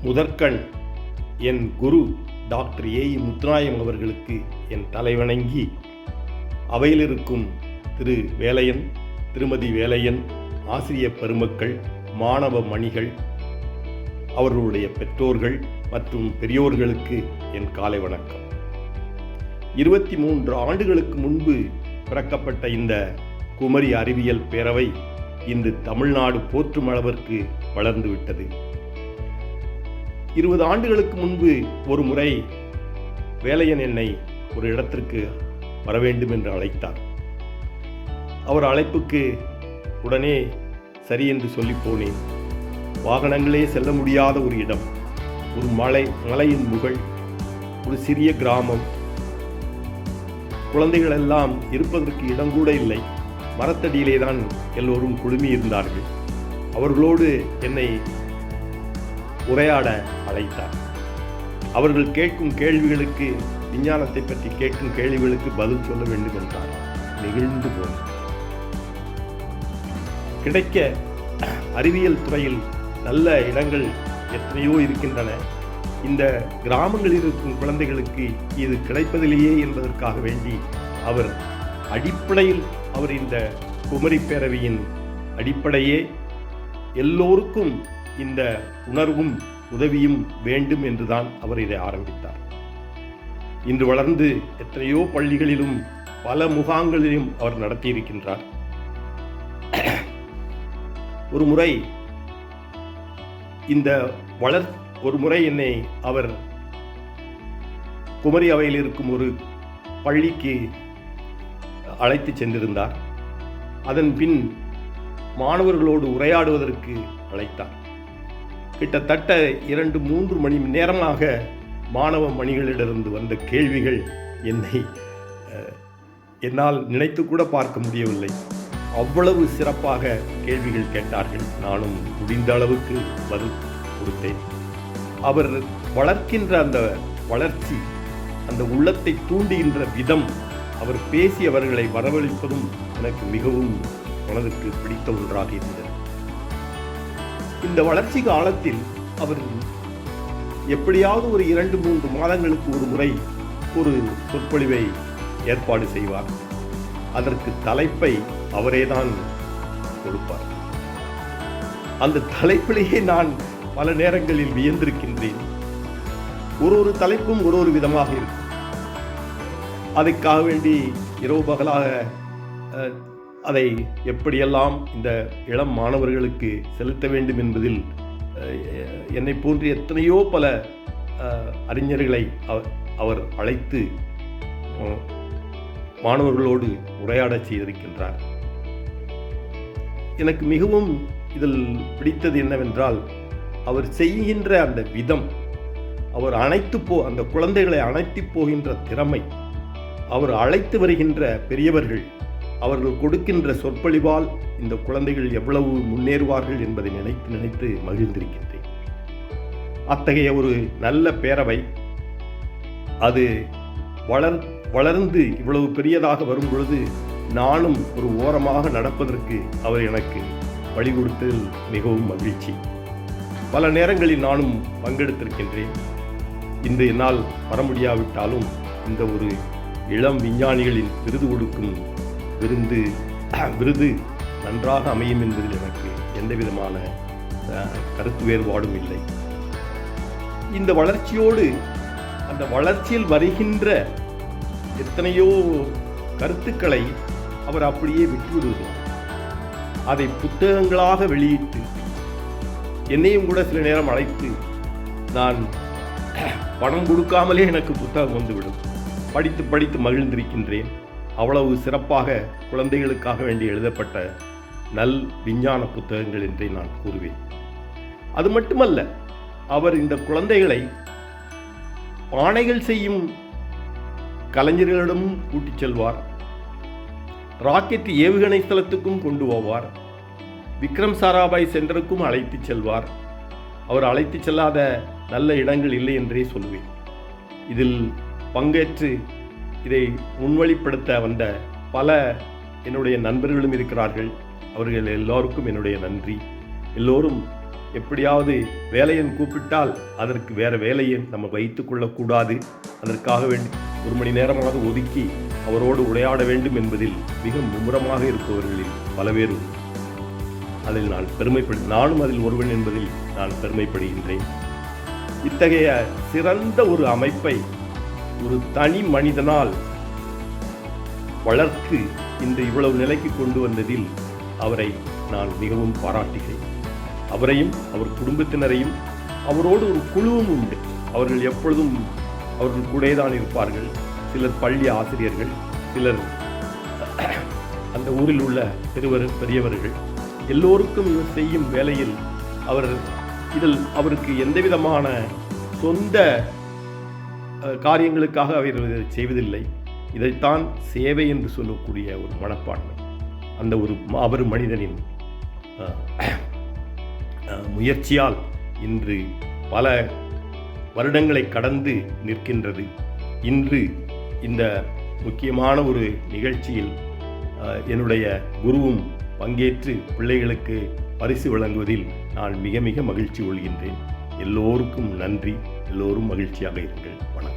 முதற்கண் என் குரு doctor A முத்துராயம் அவர்களுக்கு என் தலைவணங்கி அவையில் இருக்கும் திரு வேலையன், திருமதி வேலையன், ஆசிரிய பெருமக்கள், மாணவ மணிகள், அவர்களுடைய பெற்றோர்கள் மற்றும் பெரியோர்களுக்கு என் காலை வணக்கம். 23 ஆண்டுகளுக்கு முன்பு பிறக்கப்பட்ட இந்த குமரி அறிவியல் பேரவை இன்று தமிழ்நாடு போற்றும் அளவிற்கு வளர்ந்துவிட்டது. 20 ஆண்டுகளுக்கு முன்பு ஒரு முறை வேலையன் என்னை ஒரு இடத்திற்கு வர வேண்டும் என்று அழைத்தார். அவர் அழைப்புக்கு உடனே சரி என்று சொல்லி போனேன். வாகனங்களே செல்ல முடியாத ஒரு இடம், ஒரு மலையின் முகல், ஒரு சிறிய கிராமம், குழந்தைகள் எல்லாம் இருப்பதற்கு இடம் கூட இல்லை. மரத்தடியிலே தான் எல்லோரும் குழுமி இருந்தார்கள். அவர்களோடு என்னை உரையாட அழைத்தார். அவர்கள் கேட்கும் கேள்விகளுக்கு, விஞ்ஞானத்தை பற்றி கேட்கும் கேள்விகளுக்கு பதில் சொல்ல வேண்டும் என்றார். நெகிழ்ந்து போனேன். கிடைக்க அறிவியல் துறையில் நல்ல இடங்கள் எத்தனையோ இருக்கின்றன. இந்த கிராமங்களில் இருக்கும் குழந்தைகளுக்கு இது கிடைப்பதிலேயே என்பதற்காக வேண்டி அவர் அடிப்படையில் இந்த குமரி பேரவையின் அடிப்படையே எல்லோருக்கும் இந்த உணர்வும் உதவியும் வேண்டும் என்றுதான் அவர் இதை ஆரம்பித்தார். இன்று வளர்ந்து எத்தனையோ பள்ளிகளிலும் பல முகாம்களிலும் அவர் நடத்தியிருக்கின்றார். ஒரு முறை என்னை அவர் குமரி அவையில் இருக்கும் ஒரு பள்ளிக்கு அழைத்து சென்றிருந்தார். அதன் பின் மாணவர்களோடு உரையாடுவதற்கு அழைத்தார். கிட்டத்தட்ட 2-3 மணி நேரமாக மாணவ மணிகளிடமிருந்து வந்த கேள்விகள் என்னால் நினைத்து கூட பார்க்க முடியவில்லை. அவ்வளவு சிறப்பாக கேள்விகள் கேட்டார்கள். நானும் முடிந்த அளவுக்கு பதில் கொடுத்தேன். அவர் வளர்க்கின்ற அந்த வளர்ச்சி, அந்த உள்ளத்தை தூண்டுகின்ற விதம், அவர் பேசி அவர்களை வரவழைப்பதும் எனக்கு மிகவும் மனதிற்கு பிடித்த ஒன்றாக இருந்தது. இந்த வளர்ச்சி காலத்தில் அவர் எப்படியாவது ஒரு 2-3 மாதங்களுக்கு ஒரு முறை ஒரு சொற்பொழிவை ஏற்பாடு செய்வார். அதற்கு தலைப்பை அவரேதான் கொடுப்பார். அந்த தலைப்பிலேயே நான் பல நேரங்களில் வியந்திருக்கின்றேன். ஒரு தலைப்பும் ஒரு விதமாக இருக்கும். அதுக்காக வேண்டி இரவு பகலாக அதை எப்படியெல்லாம் இந்த இளம் மாணவர்களுக்கு செலுத்த வேண்டும் என்பதில் என்னை போன்ற எத்தனையோ பல அறிஞர்களை அவர் அழைத்து மாணவர்களோடு உரையாடச் செய்திருக்கின்றார். எனக்கு மிகவும் இதில் பிடித்தது என்னவென்றால், அவர் செய்கின்ற அந்த விதம், அவர் அந்த குழந்தைகளை அணைத்து போகின்ற திறமை, அவர் அழைத்து வருகின்ற பெரியவர்கள், அவர்கள் கொடுக்கின்ற சொற்பொழிவால் இந்த குழந்தைகள் எவ்வளவு முன்னேறுவார்கள் என்பதை நினைத்து மகிழ்ந்திருக்கின்றேன். அத்தகைய ஒரு நல்ல பேரவை அது வளர்ந்து இவ்வளவு பெரியதாக வரும் பொழுது நானும் ஒரு ஓரமாக நடப்பதற்கு அவர் எனக்கு வழி கொடுத்ததில் மிகவும் மகிழ்ச்சி. பல நேரங்களில் நானும் பங்கெடுத்திருக்கின்றேன். இன்று என்னால் வர முடியாவிட்டாலும் இந்த ஒரு இளம் விஞ்ஞானிகளின் விருது கொடுக்கும் விருது நன்றாக அமையும் என்பதில் எனக்கு எந்த விதமான கருத்து வேறுபாடும் இல்லை. இந்த வளர்ச்சியோடு அந்த வளர்ச்சியில் வருகின்ற எத்தனையோ கருத்துக்களை அவர் அப்படியே விட்டுவிடுவார். அதை புத்தகங்களாக வெளியிட்டு என்னையும் கூட சில நேரம் அழைத்து, நான் பணம் கொடுக்காமலே எனக்கு புத்தகம் வந்துவிடும், படித்து மகிழ்ந்திருக்கின்றேன். அவ்வளவு சிறப்பாக குழந்தைகளுக்காக வேண்டி எழுதப்பட்ட நல் விஞ்ஞான புத்தகங்கள் என்றே நான் கூறுவேன். அது மட்டுமல்ல, அவர் இந்த குழந்தைகளை பானைகள் செய்யும் கலைஞர்களிடமும் கூட்டிச் செல்வார். ராக்கெட் ஏவுகணை ஸ்தலத்துக்கும் கொண்டு போவார். விக்ரம் சாராபாய் சென்டருக்கும் அழைத்து செல்வார். அவர் அழைத்து செல்லாத நல்ல இடங்கள் இல்லை என்றே சொல்லுவேன். இதில் பங்கேற்று இதை முன்வழிப்படுத்த வந்த பல என்னுடைய நண்பர்களும் இருக்கிறார்கள். அவர்கள் எல்லோருக்கும் என்னுடைய நன்றி. எல்லோரும் எப்படியாவது வேலையன் கூப்பிட்டால் அதற்கு வேறு வேலையை நம்ம வைத்து கொள்ளக்கூடாது, அதற்காக வேண்டி 1 மணி நேரமாவது ஒதுக்கி அவரோடு உரையாட வேண்டும் என்பதில் மிக மும்முரமாக இருப்பவர்களில் பல பேர் உண்டு. அதில் நானும் அதில் ஒருவன் என்பதில் நான் பெருமைப்படுகின்றேன். இத்தகைய சிறந்த ஒரு அமைப்பை ஒரு தனி மனிதனால் வளர்த்து இன்று இவ்வளவு நிலைக்கு கொண்டு வந்ததில் அவரை நான் மிகவும் பாராட்டுகிறேன். அவரையும் அவர் குடும்பத்தினரையும், அவரோடு ஒரு குழுவும் உண்டு. அவர்கள் எப்பொழுதும் அவர்கள் கூட தான் இருப்பார்கள். சிலர் பள்ளி ஆசிரியர்கள், சிலர் அந்த ஊரில் உள்ள பெரியவர்கள். எல்லோருக்கும் இவர் செய்யும் வேலையில் இதில் அவருக்கு எந்தவிதமான சொந்த காரியங்களுக்காக அவர் செய்வதில்லை. இதைத்தான் சேவை என்று சொல்லக்கூடிய ஒரு மனப்பான்மை அந்த ஒரு மாபெரும் மனிதனின் முயற்சியால் இன்று பல வருடங்களை கடந்து நிற்கின்றது. இன்று இந்த முக்கியமான ஒரு நிகழ்ச்சியில் என்னுடைய குருவும் பங்கேற்று பிள்ளைகளுக்கு பரிசு வழங்குவதில் நான் மிக மிக மகிழ்ச்சி கொள்கின்றேன். எல்லோருக்கும் நன்றி. எல்லோரும் மகிழ்ச்சியாக இருங்கள். வணக்கம்.